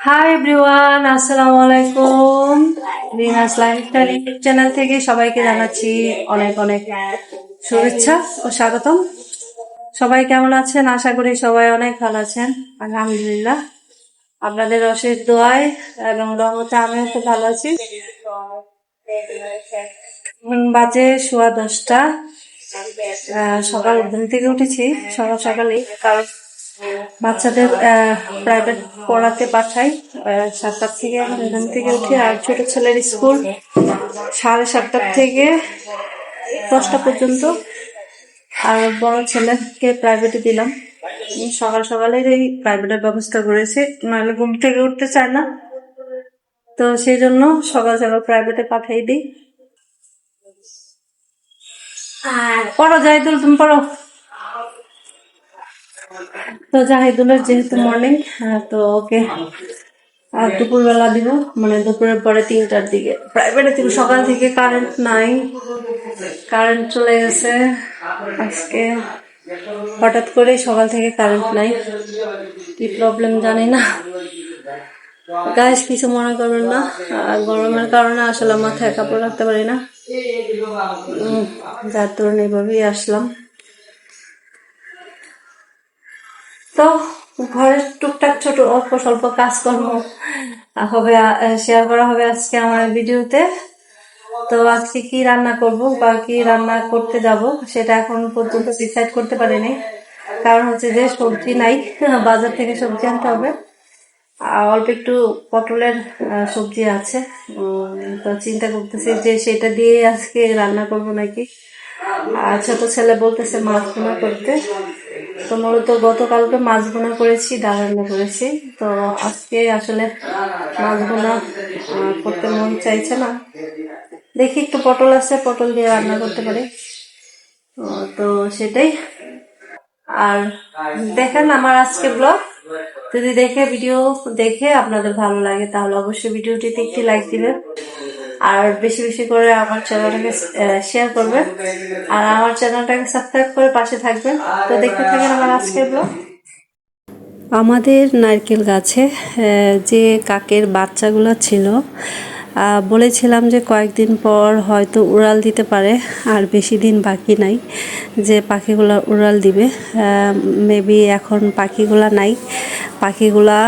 Hi everyone, আসসালামু আলাইকুম। Rina's lifestyle YouTube channel থেকে সবাইকে জানাচ্ছি অনেক অনেক শুভেচ্ছা ও স্বাগতম। সবাই কেমন আছেন? আশা করি সবাই অনেক ভালো আছেন। আলহামদুলিল্লাহ, আপনাদের অশেষ দোয়ায় এবং রহমতে আমিও খুব ভালো আছি। বাজে 10:15। সকাল ঘুম থেকে উঠেছি সকাল সকালেই, কারণ বাচ্চাদের প্রাইভেট পড়াতে পাঠাই 7টার থেকে। এখন ঘুম থেকে উঠি, আর ছোট ছেলের স্কুল 7:30 থেকে 10টা পর্যন্ত, আর বড় ছেলেকে প্রাইভেটে দিলাম। সকাল সকালেই এই প্রাইভেটের ব্যবস্থা করেছি, নাহলে ঘুম থেকে উঠতে চায় না, তো সেই জন্য সকাল সকাল প্রাইভেটে পাঠিয়ে দিই। পড়ো জাহিদুল, তুমি পড়ো। তো জাহিদুলের যেহেতু মর্নিং, তো ওকে আর দুপুরবেলা দিব, মানে দুপুরের পরে 3টার দিকে প্রাইভেটে দিব। সকাল থেকে কারেন্ট নাই, কারেন্ট চলে গেছে আজকে হঠাৎ করে। সকাল থেকে কারেন্ট নাই, কি প্রবলেম জানি না। গাইস, কিছু মনে করবেন না, গরমের কারণে আসলে মাথায় কাপড় রাখতে পারি না, যার ধরুন এইভাবেই আসলাম। তো ঘরের টুকটাক ছোট অল্প স্বল্প কাজকর্ম হবে, শেয়ার করা হবে আজকে আমার ভিডিওতে। তো আজকে কি রান্না করব বা কি রান্না করতে যাব সেটা এখন পর্যন্ত ডিসাইড করতে পারিনি, কারণ হচ্ছে যে সবজি নাই, বাজার থেকে সবজি আনতে হবে। অল্প একটু পটলের সবজি আছে, তো চিন্তা করতেছি যে সেটা দিয়ে আজকে রান্না করব নাকি। আর ছোট ছেলে বলতেছে মাছ ভুনা করতে, তো মূলত গতকালকে মাছ ভুনা করেছি, ডাল রান্না করেছি। তো আজকে আসলে মাছ ভুনা করতে মন চাইছে না, দেখি একটু পটল আছে, পটল দিয়ে রান্না করতে পারি। তো সেটাই। আর দেখেন আমার আজকে ব্লগ, যদি ভিডিও দেখে আপনাদের ভালো লাগে তাহলে অবশ্যই ভিডিওটিতে একটি লাইক দিবেন, আর বেশি বেশি করে আমার চ্যানেলটাকে শেয়ার করবেন, আর আমার চ্যানেলটাকে সাবস্ক্রাইব করে পাশে থাকবেন। তো দেখতে থাকেন আমার আজকের ব্লগ। আমাদের নারকেল গাছে যে কাকের বাচ্চাগুলো ছিল, বলেছিলাম যে কয়েকদিন পর হয়তো উড়াল দিতে পারে, আর বেশি দিন বাকি নাই যে পাখিগুলো উড়াল দিবে। মেবি এখন পাখিগুলা নাই, পাখিগুলা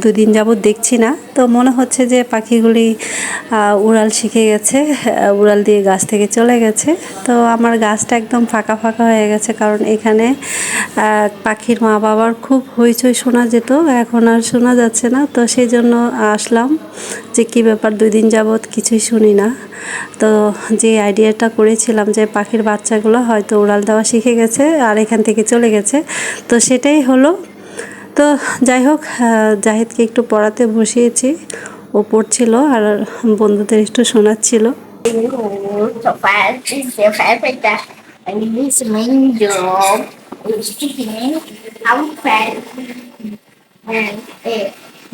2 দিন যাবৎ দেখছি না, তো মনে হচ্ছে যে পাখিগুলি উড়াল শিখে গেছে, উড়াল দিয়ে গাছ থেকে চলে গেছে। তো আমার গাছটা একদম ফাঁকা ফাঁকা হয়ে গেছে, কারণ এখানে পাখির মা বাবার খুব হইচই শোনা যেত, এখন আর শোনা যাচ্ছে না। তো সেই জন্য আসলাম যে কী ব্যাপার, 2 দিন যাবৎ কিছুই শুনি না। তো যে আইডিয়াটা করেছিলাম যে পাখির বাচ্চাগুলো হয়তো উড়াল দেওয়া শিখে গেছে আর এখান থেকে চলে গেছে, তো সেটাই হলো। তো যাই হোক, জাহিদকে একটু পড়াতে বসিয়েছি, ও পড়ছিল আর বন্ধুদের একটু শোনাচ্ছিল। So fast is the favorite and his main job is keeping out fat and a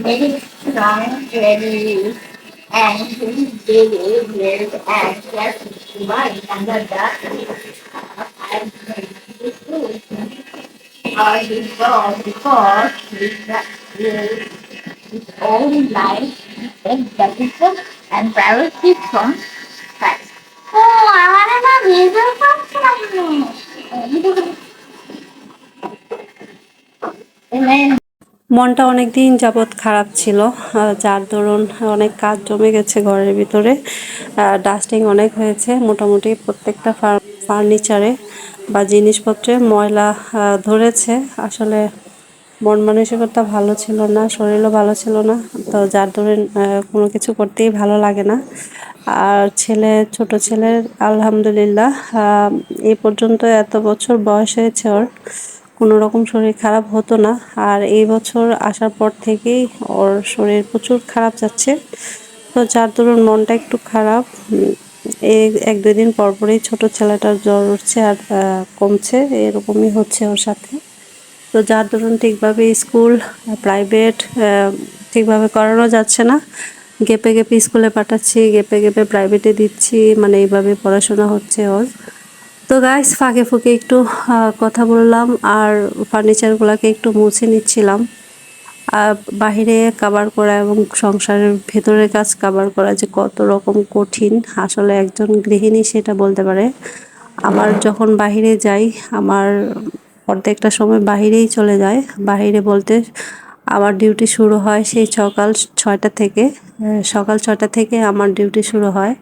very strong ready and his daily build and just one under the or his job because his own life and the and priority from fast. ও আমার না ভেজা পাচ্ছে না। মনটা অনেক দিন যাবৎ খারাপ ছিল, যার দরুন অনেক কাজ জমে গেছে ঘরের ভিতরে, ডাস্টিং অনেক হয়েছে, মোটামুটি প্রত্যেকটা ফার্নিচারে বা জিনিসপত্রে ময়লা ধরেছে। আসলে মন মানসিকতা ভালো ছিল না, শরীরও ভালো ছিল না, তো যার দরুন কোনো কিছু করতেই ভালো লাগে না। আর ছোট ছেলের আলহামদুলিল্লাহ এই পর্যন্ত এত বছর বয়স হয়েছে, ওর কোনো রকম শরীর খারাপ হতো না, আর এই বছর আসার পর থেকেই ওর শরীর প্রচুর খারাপ যাচ্ছে। তো যার দরুন মনটা একটু খারাপ। এই 1-2 দিন পর পরই ছোট ছেলেটার জ্বর উঠছে আর কমছে, এরকমই হচ্ছে ওর সাথে। তো যার দরুন ঠিকভাবে স্কুল প্রাইভেট ঠিকভাবে করানো যাচ্ছে না, গেপে গেপে স্কুলে পাঠাচ্ছি, গেপে গেপে প্রাইভেটে দিচ্ছি, মানে এইভাবে পড়াশোনা হচ্ছে ওর। তো গাইস, ফাঁকে ফুঁকে একটু কথা বললাম আর ফার্নিচারগুলোকে একটু মুছে নিচ্ছিলাম। আর বাহিরে কাভার করা এবং সংসারের ভেতরের কাজ কাভার করা যে কত রকম কঠিন, আসলে একজন গৃহিণী সেটা বলতে পারে। আমার যখন বাহিরে যাই, আমার অর্ধেকটা সময় বাহিরেই চলে যায়। বাহিরে বলতে আমার ডিউটি শুরু হয় সেই সকাল 6টা থেকে। সকাল 6টা থেকে আমার ডিউটি শুরু হয়।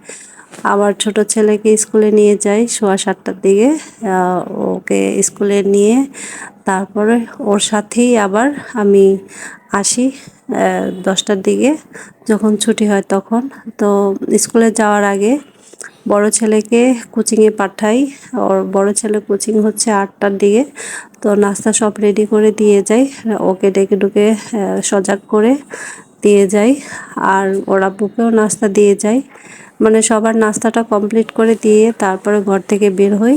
আবার ছোট ছেলেকে স্কুলে নিয়ে যাই 7:15টার দিকে। ওকে স্কুলে নিয়ে তারপরে ওর সাথেই আবার আমি আসি 10টার দিকে, যখন ছুটি হয় তখন। তো স্কুলে যাওয়ার আগে বড় ছেলেকে কোচিংয়ে পাঠাই। ওর বড় ছেলে কোচিং হচ্ছে 8টার দিকে। তো নাস্তা সব রেডি করে দিয়ে যাই, ওকে ডেকে ডুকে সজাগ করে দিয়ে যাই। আর ওর আব্বুকেও নাস্তা দিয়ে যাই, মানে সবার নাস্তাটা কমপ্লিট করে দিয়ে তারপরে ঘর থেকে বের হই।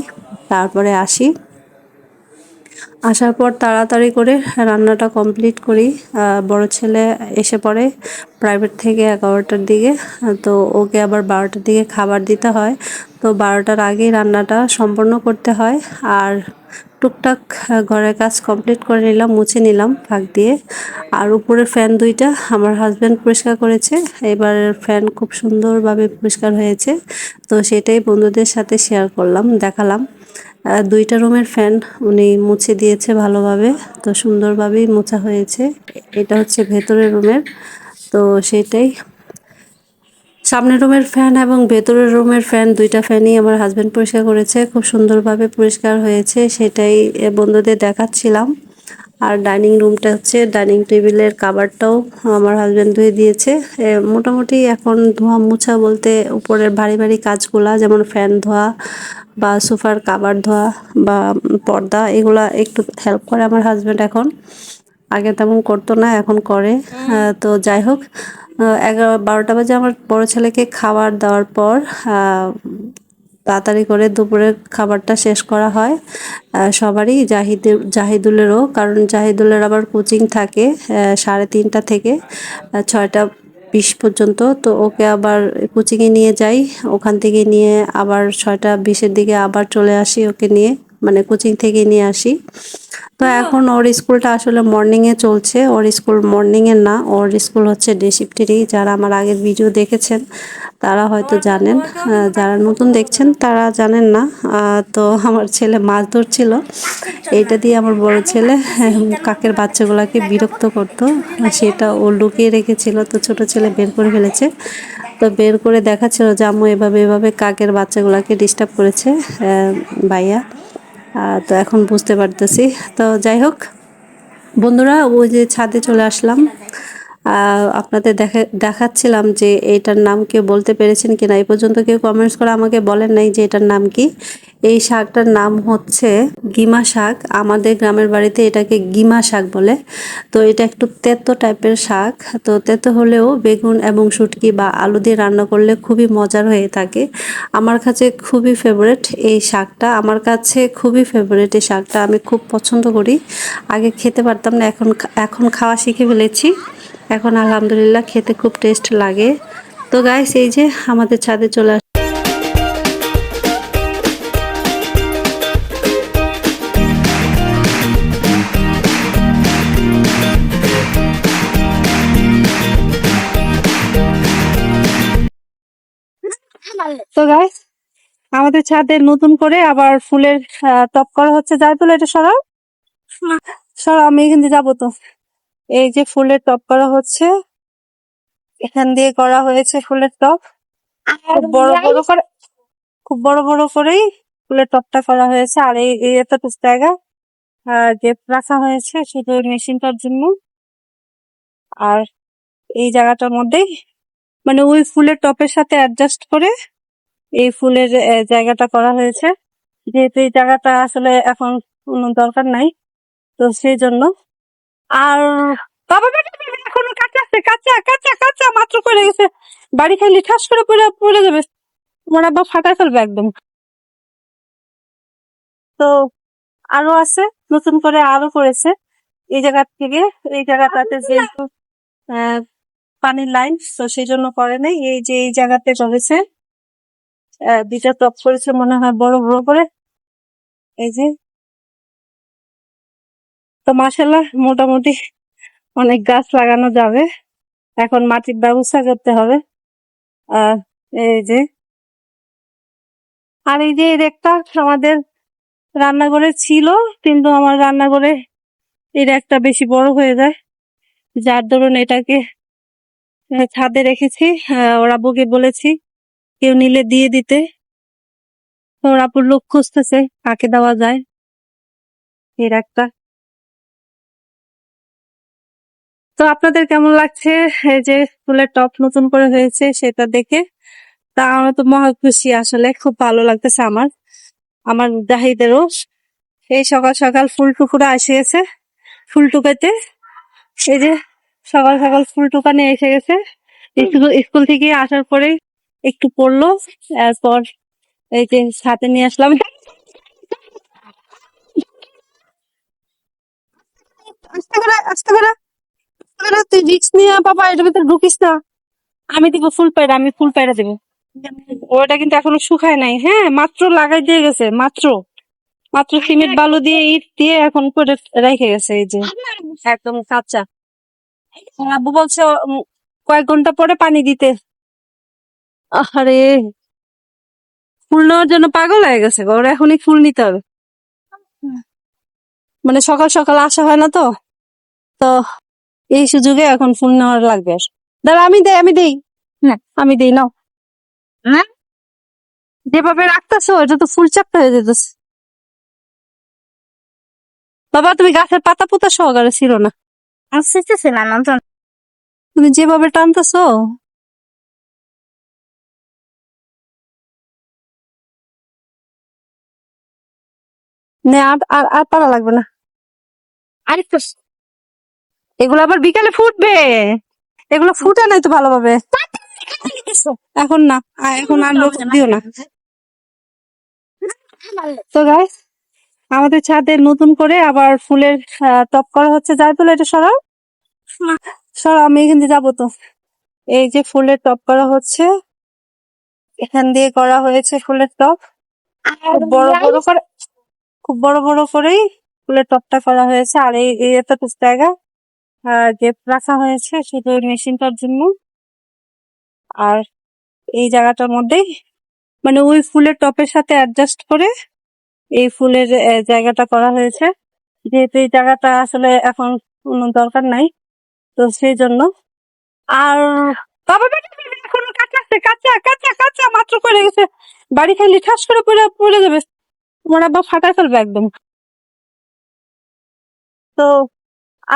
তারপরে আসি, আসার পর তাড়াতাড়ি করে রান্নাটা কমপ্লিট করি। বড় ছেলে এসে পড়ে প্রাইভেট থেকে 11টার দিকে। তো ওকে আবার 12টার দিকে খাবার দিতে হয়। তো 12টার আগেই রান্নাটা সম্পন্ন করতে হয়। আর টুকটাক ঘরের কাজ কমপ্লিট করে নিলাম, মুছে নিলাম ফাঁক দিয়ে। আর উপরের ফ্যান দুইটা আমার হাজব্যান্ড পরিষ্কার করেছে। এবার ফ্যান খুব সুন্দরভাবে পরিষ্কার হয়েছে, তো সেটাই বন্ধুদের সাথে শেয়ার করলাম, দেখালাম। দুইটা রুমের ফ্যান উনি মুছে দিয়েছে ভালোভাবে, তো সুন্দরভাবেই মোছা হয়েছে। এটা হচ্ছে ভেতরের রুমের, তো সেটাই। সামনের রুমের ফ্যান এবং ভেতরের রুমের ফ্যান, দুইটা ফ্যানই আমার হাজব্যান্ড পরিষ্কার করেছে, খুব সুন্দরভাবে পরিষ্কার হয়েছে, সেটাই বন্ধুদের দেখাচ্ছিলাম। আর ডাইনিং রুমটা হচ্ছে, ডাইনিং টেবিলের কাভারটাও আমার হাজব্যান্ড ধুয়ে দিয়েছে। মোটামুটি এখন ধোয়া মোছা বলতে উপরের ভারী ভারী কাজগুলা, যেমন ফ্যান ধোয়া বা সোফার কাভার ধোয়া বা পর্দা, এগুলা একটু হেল্প করে আমার হাজব্যান্ড এখন। আগে তেমন করতো না, এখন করে। তো যাই হোক, 11-12টা বাজে আমার বড় ছেলেকে খাবার দেওয়ার পর তাড়াতাড়ি করে দুপুরের খাবারটা শেষ করা হয়। সবারই, জাহিদুলেরও, কারণ জাহিদুলের আবার কোচিং থাকে 3:30 থেকে 6টা 20 পর্যন্ত। তো ওকে আবার কোচিংয়ে নিয়ে যাই, ওখান থেকে নিয়ে আবার 6টা 20-এর দিকে আবার চলে আসি ওকে নিয়ে, মানে কোচিং থেকে নিয়ে আসি। তো এখন ওর স্কুলটা আসলে মর্নিংয়ে চলছে, ওর স্কুল মর্নিংয়ে না, ওর স্কুল হচ্ছে ডে শিফটেরই। যারা আমার আগের ভিডিও দেখেছেন তারা হয়তো জানেন, যারা নতুন দেখছেন তারা জানেন না। তো আমার ছেলে মাছ ধরছিল, এইটা দিয়ে আমার বড় ছেলে কাকের বাচ্চাগুলোকে বিরক্ত করতো, সেটা ও লুকিয়ে রেখেছিল। তো ছোট ছেলে বের করে ফেলেছে, তো বের করে দেখাচ্ছিল যে আম্মু এভাবে এভাবে কাকের বাচ্চাগুলোকে ডিস্টার্ব করেছে ভাইয়া। তো এখন বুঝতে পারতেছি। তো যাই হোক বন্ধুরা, ওই যে ছাদে চলে আসলাম। আপনাদের দেখাচ্ছিলাম যে এটার নাম কেউ বলতে পেরেছেন কিনা। এই পর্যন্ত কেউ কমেন্টস করে আমাকে বলেন নাই যে এটার নাম কি। এই শাকটার নাম হচ্ছে গিমা শাক, আমাদের গ্রামের বাড়িতে এটাকে গিমা শাক বলে। তো এটা একটু তেতো টাইপের শাক, তো তেতো হলেও বেগুন এবং শুটকি বা আলু দিয়ে রান্না করলে খুবই মজার হয়ে থাকে। আমার কাছে খুবই ফেভারিট এই শাকটা, আমার কাছে খুবই ফেভারিট এই শাকটা, আমি খুব পছন্দ করি। আগে খেতে পারতাম না, এখন এখন খাওয়া শিখে ফেলেছি। এখন আলহামদুলিল্লাহ খেতে খুব টেস্ট লাগে। তো গাইস, এই যে আমাদের ছাদে চলে তো গাইস, আমাদের ছাদে নতুন করে আবার ফুলের টপ করা হচ্ছে। যাই তুলে এটা সরাও, সরাও, আমি এখান দিয়ে যাবো। তো এই যে ফুলের টপ করা হচ্ছে, এখান দিয়ে করা হয়েছে ফুলের টপ। খুব বড় বড় করে, খুব বড় বড় করেই ফুলের টপটা করা হয়েছে। আর এই এতটুকু জায়গা গেপ রাখা হয়েছে শুধু মেশিনটার জন্য। আর এই জায়গাটার মধ্যেই, মানে ওই ফুলের টপের সাথে অ্যাডজাস্ট করে এই ফুলের জায়গাটা করা হয়েছে, যেহেতু এই জায়গাটা আসলে এখন কোনো দরকার নাই, তো সেই জন্য। আর বাবা বেটা বেটা, এখনো কাঁচা আছে, কাঁচা কাঁচা কাঁচা মাত্র করে গেছে, বাড়ি খাইলে ঠাস করে পড়ে পড়ে যাবে, তোমার আব্বা ফাটাই ফেলবে একদম। তো আরো আছে, নতুন করে আরো করেছে এই জায়গা থেকে। এই জায়গাটাতে যেহেতু আহ পানির লাইন, তো সেই জন্য করে নাই। এই যে এই জায়গাতে করেছে, দুইটা টপ করেছে মনে হয় বড় বড় করে, এই যে। তো মাশাআল্লাহ মোটামুটি অনেক গাছ লাগানো যাবে, এখন মাটির ব্যবস্থা করতে হবে। আহ এই যে, আর এই যে এর একটা আমাদের রান্নাঘরে ছিল, কিন্তু আমার রান্নাঘরে এর একটা বেশি বড় হয়ে যায়, যার দরুন এটাকে ছাদে রেখেছি। ওর আব্বুকে বলেছি কেউ নিলে দিয়ে দিতে। তো ওর আব্বুর লোক খুঁজতেছে কাকে দেওয়া যায় এর একটা। তো আপনাদের কেমন লাগছে এই যে ফুলের টব নতুন করে হয়েছে সেটা দেখে? তা আমরা তো মহা খুশি, আসলে খুব ভালো লাগতেছে আমার আমার জাহিদেরও। এই সকাল সকাল ফুল টুকুরা এসে গেছে, ফুল টুকাইতে। এই যে সকাল সকাল ফুল টুকানে এসে গেছে, স্কুল থেকে আসার পরে একটু পড়লো, এরপর এই যে সাথে নিয়ে আসলাম। আস্তে করে আস্তে করে আস্তে করে, তুই রিক্স নিয়ে বাবা এটার ভিতরে ঢুকিস না। আমি দিব ফুল পায়রা, আমি ফুল পায়রা দেবো। ওটা কিন্তু এখনো শুকায় নাই, হ্যাঁ মাত্র লাগাই দিয়ে গেছে, মাত্র মাত্র সিমেন্ট বালু দিয়ে ইট দিয়ে এখন করে রেখে গেছে। এই যে একদম কাঁচা। আমার আব্বু বলছে কয়েক ঘন্টা পরে পানি দিতে। আরে ফুল নেওয়ার জন্য পাগল হয়ে গেছে, ওর এখনই ফুল নিতে হবে। মানে সকাল সকাল আসা হয় না তো, তো এই সুযোগে এখন ফুল নেওয়ার লাগবে। দাঁড়া আমি দেই না, আমি দেই নাও। না যেভাবে রাখতেছো এটা তো ফুল চাপটা হয়ে যেতেছে। বাবা তুমি গাছের পাতা পুতা সহকারে ছিল না, শিখতেছিলাম না তো, তুমি যেভাবে টানতেছো। নে আর আর আর পারা লাগবে না। আরেকটু, এগুলো আবার বিকালে ফুটবে, এগুলো ফুটে নাই তো ভালোভাবে এখন না, এখন আর লোক দিও না। তো গাইস, আমাদের ছাদে নতুন করে আবার ফুলের টপ করা হচ্ছে। যাই তুলে এটা সরাও সরাও, আমি এখান দিয়ে যাবো তো। এই যে ফুলের টপ করা হচ্ছে, এখান দিয়ে করা হয়েছে ফুলের টপ। খুব বড় বড় করে, খুব বড় বড় করেই ফুলের টপটা করা হয়েছে। আর এই এতটুকু জায়গা গেপ রাখা হয়েছে শুধু মেশিনটার জন্য। আর এই জায়গাটার মধ্যেই মানে ওই ফুলের টপের সাথে অ্যাডজাস্ট করে এই ফুলের জায়গাটা করা হয়েছে, যেহেতু এই জায়গাটা আসলে এখন কোনো দরকার নাই, তো সেই জন্য। আর বাবা এখন কাঁচা আছে, কাঁচা কাঁচা কাঁচা মাত্র করে গেছে, বাড়ি খাইলে ঠাস করে পড়ে পড়ে যাবে, তোমার আব্বা ফাটাই ফেলবে একদম। তো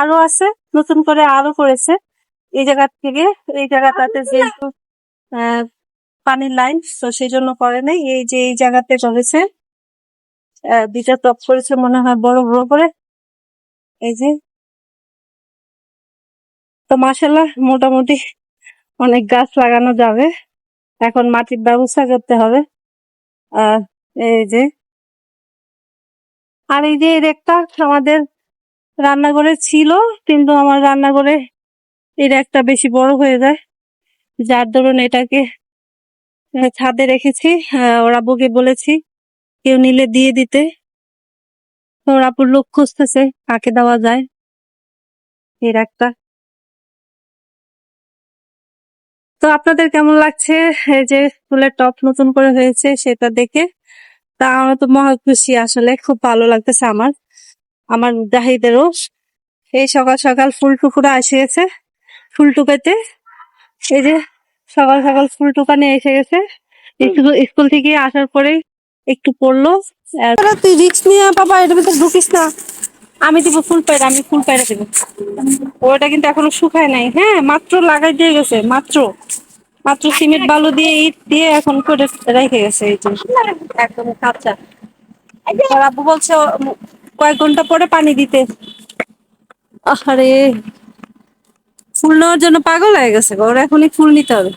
আরো আছে, নতুন করে আরো করেছে এই জায়গা থেকে। এই জায়গাটাতে যেহেতু আহ পানির লাইন, তো সেই জন্য করে নাই। এই যে এই জায়গাতে করেছে, দুইটা টপ করেছে মনে হয় বড় বড় করে। এই যে, তো মাশাআল্লাহ মোটামুটি অনেক গাছ লাগানো যাবে, এখন মাটির ব্যবস্থা করতে হবে। আহ এই যে, আর এই যে এর একটা আমাদের রান্নাঘরে ছিল, কিন্তু আমার রান্নাঘরে এর একটা বেশি বড় হয়ে যায়, যার দরুন এটাকে ছাদে রেখেছি। ওর আব্বুকে বলেছি কেউ নিলে দিয়ে দিতে। তো ওর আব্বুর লোক খুঁজতেছে কাকে দেওয়া যায় এর একটা। তো আপনাদের কেমন লাগছে এই যে ফুলের টব নতুন করে হয়েছে সেটা দেখে? তা আমরা তো মহা খুশি, আসলে খুব ভালো লাগতেছে আমার আমার জাহিদেরও। এই সকাল সকাল ফুল টুকুরা এসে গেছে, ফুল টুকাইতে। এই যে সকাল সকাল ফুল টুকানে এসে গেছে, স্কুল থেকে আসার পরে একটু পড়লো। তুই রিক্স নিয়ে বাবা এটার ভিতরে ঢুকিস না। আমি দিব ফুল পায়রা, আমি ফুল পায়রা দেবো। ওটা কিন্তু এখনো শুকায় নাই, হ্যাঁ মাত্র লাগাই দিয়ে গেছে, মাত্র মাত্র সিমেন্ট বালু দিয়ে ইট দিয়ে এখন করে রেখে গেছে। এই যে একদম কাঁচা। আর আব্বু বলছে কয়েক ঘন্টা পরে পানি দিতে। আরে ফুল নেওয়ার জন্য পাগল হয়ে গেছে, ওর এখনই ফুল নিতে হবে।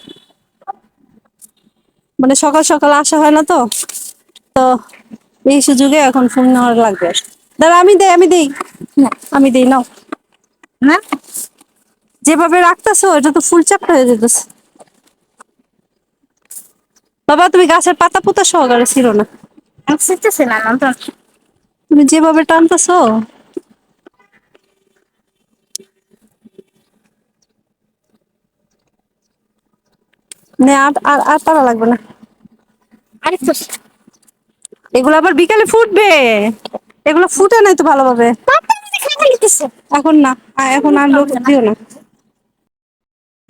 মানে সকাল সকাল আসা হয় না তো, তো এই সুযোগে এখন ফুল নেওয়ার লাগবে। দাঁড়া আমি দেই না, আমি দেই নাও। না যেভাবে রাখতেছো এটা তো ফুল চাপটা হয়ে যেতেছে। বাবা তুমি গাছের পাতা পুতা সহকারে ছিল না, শিখতেছিলাম না তো, তুমি যেভাবে টানতেছো। নে আর আর আর পারা লাগবে না। আরেকটু এগুলো আবার বিকালে ফুটবে, এগুলো ফুটে নাই তো ভালোভাবে। এখন না, এখন আর লোক দিও না।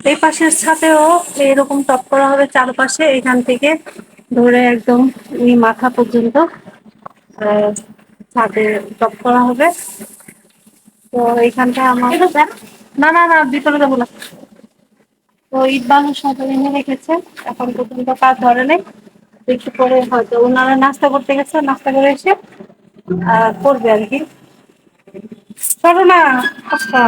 এই পাশের ছাদেও এরকম টপ করা হবে চারপাশে, এখান থেকে ধরে একদম এই মাথা পর্যন্ত ছাদে টপ করা হবে। তো এইখানটা আমার না না না ভিতরে যাবো না। তো ইট বালু সব এনে রেখেছে, এখন পর্যন্ত কাজ ধরে নেই। একটু পরে হয়তো ওনারা নাস্তা করতে গেছে, নাস্তা করে এসে করবে আর কি। চলো না আচ্ছা।